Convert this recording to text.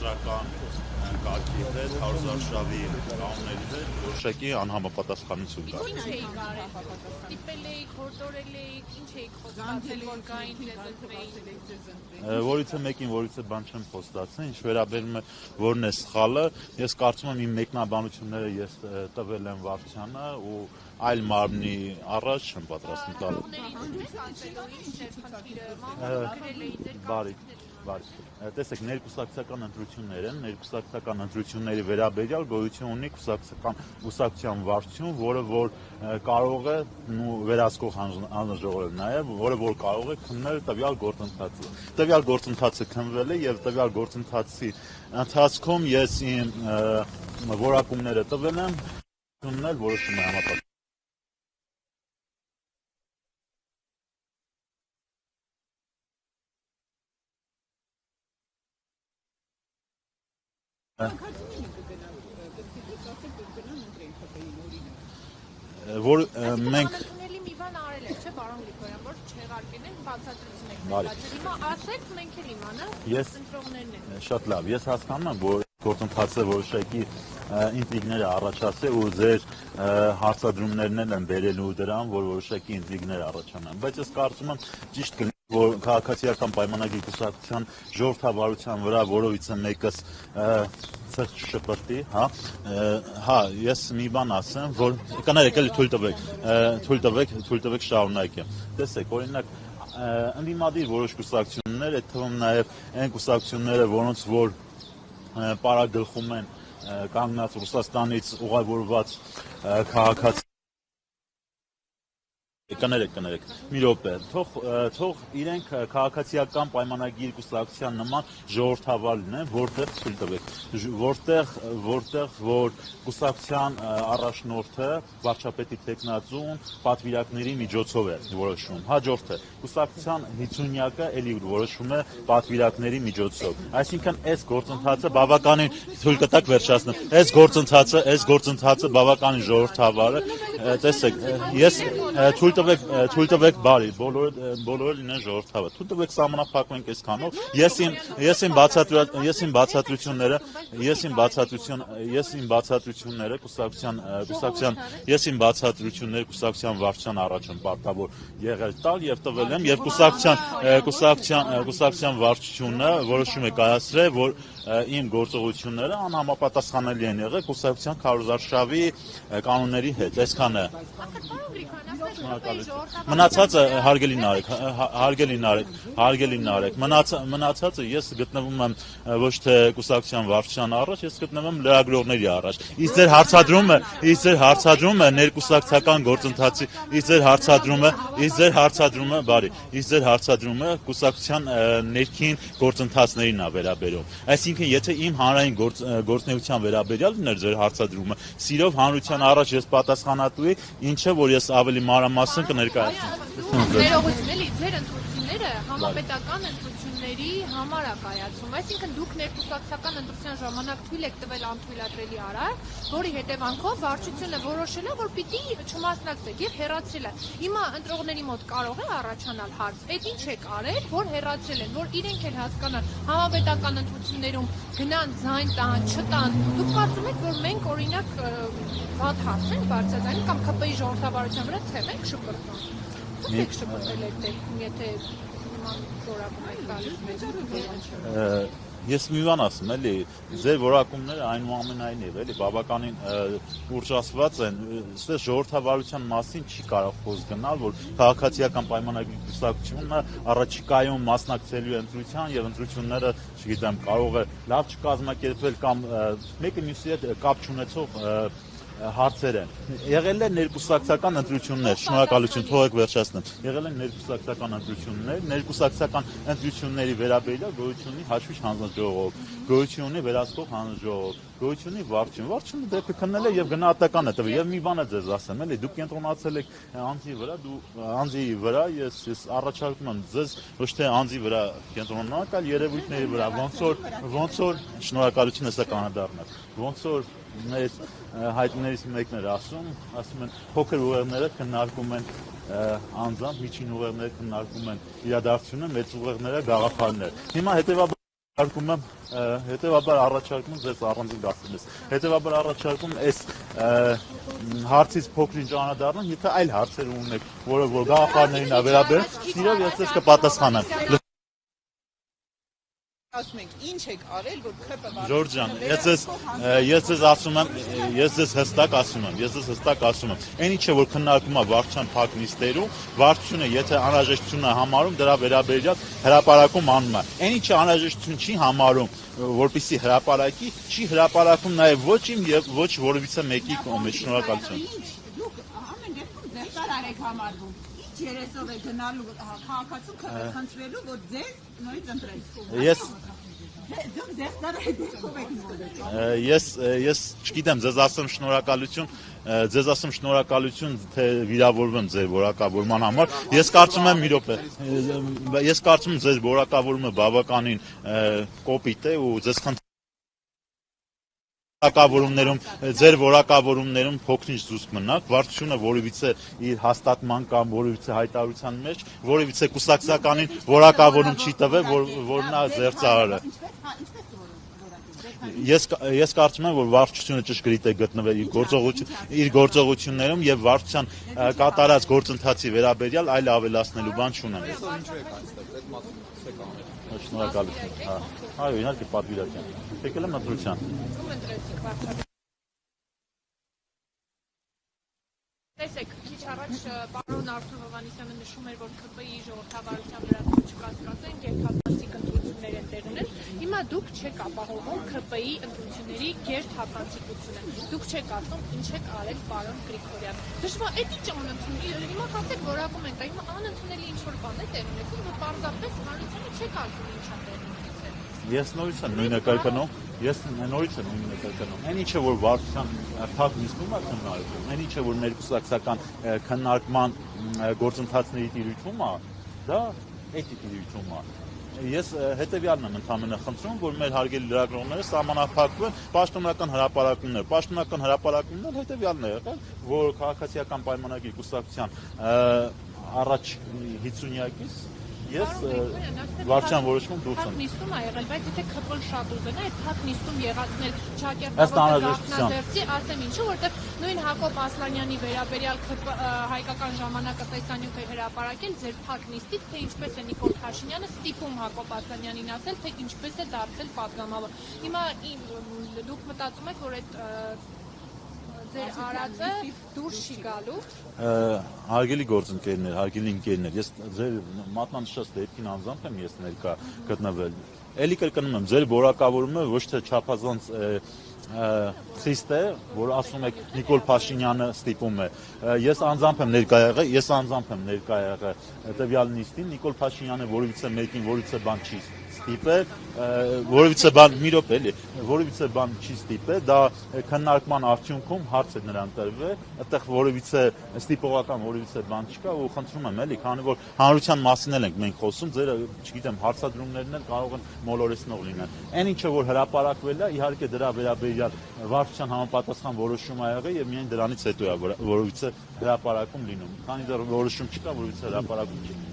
Ընտրական կարգի հետ, հարուսարշավի կանոնների հետ որոշակի անհամապատասխանություն կա։ Ինչ էիք արել, ստիպել էիք, հորդորել էիք, ինչ էիք խոստացել, որ գային ձեզ ընտրեին։ Որից է մեկին, որից է բան չեմ խոստացել, ինչ վերաբերում է որն է սխալը, ես կարծում եմ իմ մեկնաբանությունները ես տվել եմ վարչությանը ու այլ մարմնի առաջ չեմ պատրաստվում տալ։ Տեսեք, ներկուսակցական ընտրություններ են, ներկուսակցական ընտրությունների վերաբերյալ գոյություն ունի կուսակցության վարչություն, որը որ կարող է վերահսկող հանձնաժողովը նաև, որը որ կարող է քննել տվյալ գործընթացը։ Տվյալ գործընթացը քննվել է եւ տվյալ գործընթացի ընթացքում ես իմ որակումները տվել եմ, քննել որոշում է համապատասխան։ Որ մենք մի բան արել եք, չէ՞ պարոն Գրիգորյան, որ չեղարկեն են բացատրություն եք ներկայացրել։ Հիմա ասեք, մենք էլ իմանանք, ընտրողներն են։ Շատ լավ, ես հասկանում եմ, որ գործընթացը որոշակի ինտրիգներ է առաջացել ու ձեր հարցադրումներն են բերելու դրան, որ որոշակի ինտրիգներ առաջանան, բայց ես կարծում եմ ճիշտ կլինի, որ քաղաքացիական պայմանագրի կուսակցության ժողովրդավարության վրա որովից է մեկս ցած շփրտի, հա, ես մի բան ասեմ, որ կներեք, էլի թույլ տվեք շարունակեմ։ Տեսեք, օրինակ ընդդիմադիր որոշ կուսակցություններ, այդ թվում նաև այն կուսակցությունները, որոնց որ պարագլխում են կանգնած Ռուսաստանից ուղևորված քաղաքացի Կներեք, մի րոպե, թող իրենք քաղաքացիական պայմանագիր կուսակցության նման ժողովրդավար լինեն, որտեղ թույլ տվեք, որտեղ որ կուսակցության առաջնորդը վարչապետի տեխնացուն պատվիրակների միջոցով է որոշում, հաջորդը կուսակցության 50-յակը էլի որոշում է պատվիրակների միջոցով, այսինքն այս գործընթացը բավականին թույլ կտակ վերջացնեմ, այս գործընթացը բավականին ժողովրդավար է, տեսեք, ես թույլ տվեք բարի, բոլորը լինեն ժողովրդավար, թույլ տվեք սահմանափակվենք այսքանով, ես իմ բացատրությունները կուսակցության վարչության առաջ եմ պարտավոր եղել տալ եւ տվել եմ եւ կուսակցության վարչությունը որոշում է կայացրել, որ իմ գործողությունները անհամապատասխանելի են եղել կուսակցության քարոզարշավի կանոնների հետ, այսքանը։ Մնացածը հարգելի նարեք, մնացածը ես գտնվում եմ ոչ թե կուսակցության վարչության առաջ, ես գտնվում եմ լրագրողների առաջ։ Իսկ ձեր հարցադրումը ներկուսակցական գործընթացի, իսկ ձեր հարցադրումը կուսակցության ներքին գործընթացներին է վերաբերում։ Այսինքն, եթե իմ հանրային գործունեության վերաբերյալ լիներ ձեր հարցադրումը, սիրով հանրության առաջ ես պատասխանատու եի, ինչը որ ես ավելի մանրամասն կներկայացնեմ։ Ներողություն, էլի ձեր ընտրությունները համապետական ընտրությունների համար է կայացում, այսինքն դուք ներկուսակցական ընտրության ժամանակ թույլ եք տվել անթույլատրելի արար, որի հետևանքով վարչությունը որոշել է, որ պիտի չմասնակցեք եւ հեռացրել է։ Հիմա ընտրողների մոտ կարող է առաջանալ հարց, այդ ինչ եք արել, որ հեռացրել են, որ իրենք էլ հասկանան համապետական ընտրություններում գնան ձայն տան, չտան։ Դուք կարծում եք, որ մենք օրինակ վատ հարց ենք բարձրացնում կամ ԿՊ-ի ժողովրդավարության վրա ցեմ ենք շփոթում։ Դուք եք շփոթել այդ դեպքում, եթե նման որակում եք տալիս։ Ես մի բան ասեմ, էլի, ձեր որակումները այնուամենայնիվ, էլի, բավականին ուռճացված են, այստեղ ժողովրդավարության մասին չի կարող խոսք գնալ, որ քաղաքացիական պայմանագրի կուսակցությունը առաջիկայում մասնակցելու է ընտրության եւ ընտրությունները, չգիտեմ, կարող է լավ չկազմակերպվել կամ մեկը մյուսի հետ կապ չունեցող հարցեր են։ Եղել է ներկուսակցական ընտրություններ, շնորհակալություն, թողեք վերջացնեմ։ Եղել են ներկուսակցական ընտրություններ, ներկուսակցական ընտրությունների վերաբերյալ գոյություն ունի հաշվիչ հանձնաժողով, գոյություն ունի վերահսկող հանձնաժողով, գոյություն ունի վարչություն դեպքը քննել է եւ գնահատական է տվել։ Եվ մի բան է ձեզ ասեմ, էլի, դուք կենտրոնացել եք անձի վրա, ես առաջարկում եմ ձեզ ոչ թե անձի վրա կենտրոնանալ, այլ երևույթների վրա, ոնց որ շնորհակալություն հեսա կանադառնալ, ոնց որ մեր հայտնիներից մեկն էր ասում են փոքր ուղեղները քննարկում են անձամբ, միջին ուղեղները քննարկում են իրադարձությունը, մեծ ուղեղները գաղափարներ։ Հիմա հետեւաբար Արկում եմ հետևաբար առաջարկում ձեզ առանձին դասերից։ Հետևաբար առաջարկում այս հարցից փոքրինչ անդրադառնալ, եթե այլ հարցեր ունեք, որը որ գաղափարներին վերաբերում, սիրով ես ձեզ կպատասխանեմ։ Ասում եք, ինչ եք արել, որ ՔՊ Ժորժ ջան, ես ձեզ ասում եմ, ես ձեզ հստակ ասում եմ, այն ինչը որ քննարկվում է վարչության փակ նիստերում, վարչությունը եթե անհրաժեշտություն է համարում, դրա վերաբերյալ հրապարակում անում է։ Այն ինչը անհրաժեշտություն չի համարում, որպեսզի հրապարակի, չի հրապարակում նաև ոչ իմ եւ ոչ որևիցե մեկի կողմից։ Շնորհակալություն։ Դուք ամեն դեպքում դեղտար արեք համարվում։ Երեսով է գնալու քաղաքացու խնդրելու, որ ձեզ նորից ընտրեն։ Դուք դեղտար եք։ Ես չգիտեմ, ձեզ ասեմ շնորհակալություն, թե վիրավորվում ձեր որակավորման համար։ Ես կարծում եմ մի րոպե։ Ես կարծում եմ ձեր որակավորումը բավականին կոպիտ է ու ձեզ ձեր որակավորումներում փոքրինչ զուսպ մնաք, վարչությունը որևիցե իր հաստատման կամ որևիցե հայտարարության մեջ, որևիցե կուսակցականին որակավորում չի տվել, որ նա զերծարար է։ Ես կարծում եմ, որ վարչությունը ճշգրիտ է գտնվել իր գործողություններում եւ վարչության կատարած գործընթացի վերաբերյալ այլ ավելացնելու բան չունեմ։ Շնորհակալություն։ Այո, իհարկե պատվիրակեմ։ Եկել եմ ընտրության։ Տեսեք, քիչ առաջ պարոն Արթուր Հովհաննիսյանը նշում էր, որ ՔՊ-ի ժողովրդավարության լրացուցիչ կասկածեն գերթափանցիկ ընտրություններ են տեղ ունեն։ Հիմա դուք չեք ապահովում ՔՊ-ի ընտրությունների գերթափանցիկությունը։ Դուք չեք ասում ինչ եք արել պարոն Գրիգորյան։ Դժվար է ինչ անընդունելի։ Հիմա ասեք որակում ենք, հիմա անընդունելի ինչ որ բան է տեղ ունեցել, որ պարզապես հանրությանը չեք ասում ինչա տեղ ունեցել։ Ես նորից եմ նույնը կրկնում։ Այն ինչը որ վարչության փակ նիստում է քննարկվում, այն ինչը որ ներկուսակցական քննարկման գործընթացների տիրույթում է, դա էթիկ տիրույթում է։ Ես հետևյալն եմ ընդհանրապես խնդրում, որ մեր հարգելի լրագրողները սահմանափակվեն պաշտոնական հրապարակումներ հետևյալն է եղել, որ քաղաքացիական պայմանագիր կուսակցության առաջ 50-յակից ես վարչության որոշում դուրս եմ։ Նիստում է եղել, բայց եթե ՔՊ-ն շատ ուզենա, այդ փակ նիստում եղածնել Չակերտավը ասեմ ինչու, որտեղ նույն Հակոբ Ասլանյանի վերաբերյալ հայկական ժամանակը տեսանյութ է հրապարակել ձեր փակ նիստից, թե ինչպես է Նիկոլ Փաշինյանը ստիպում Հակոբ Ասլանյանին ասել, թե ինչպես է դարձել падգամավոր։ Հիմա դուք մտածում եք, որ այդ ձեր արածը դուրս չի գալու։ Հարգելի գործընկերներ, հարգելի ընկերներ, ես ձեր մատնանշած դեպքին անձամբ եմ ես ներկա գտնվել։ Էլի կրկնում եմ, ձեր որակավորումը ոչ թե չափազանց խիստ է, որ ասում եք Նիկոլ Փաշինյանը ստիպում է։ Ես անձամբ եմ ներկա եղել հետևյալ նիստին, Նիկոլ Փաշինյանը որևիցե մեկին որևիցե բան չի ստիպել, որևիցե բան մի րոպե էլի, որևիցե բան չի ստիպել, դա քննարկման արդյունքում հարց է նրան տրվել, այդտեղ որևիցե ստիպողական որևիցե բան չկա ու խնդրում եմ էլի, քանի որ հանրության մասին ենք մենք խոսում, ձերը, չգիտեմ, հարցադրումներն էլ կարող են մոլորեցնող լինեն։ Այն ինչը որ հրապարակվել է, իհարկե դրա վերաբերյալ վարչության համապատասխան որոշում ա եղել եւ միայն դրանից հետո է որևիցե հրապարակում լինում։ Քանի դեռ որոշում չկա, որևիցե հրապարակում չի։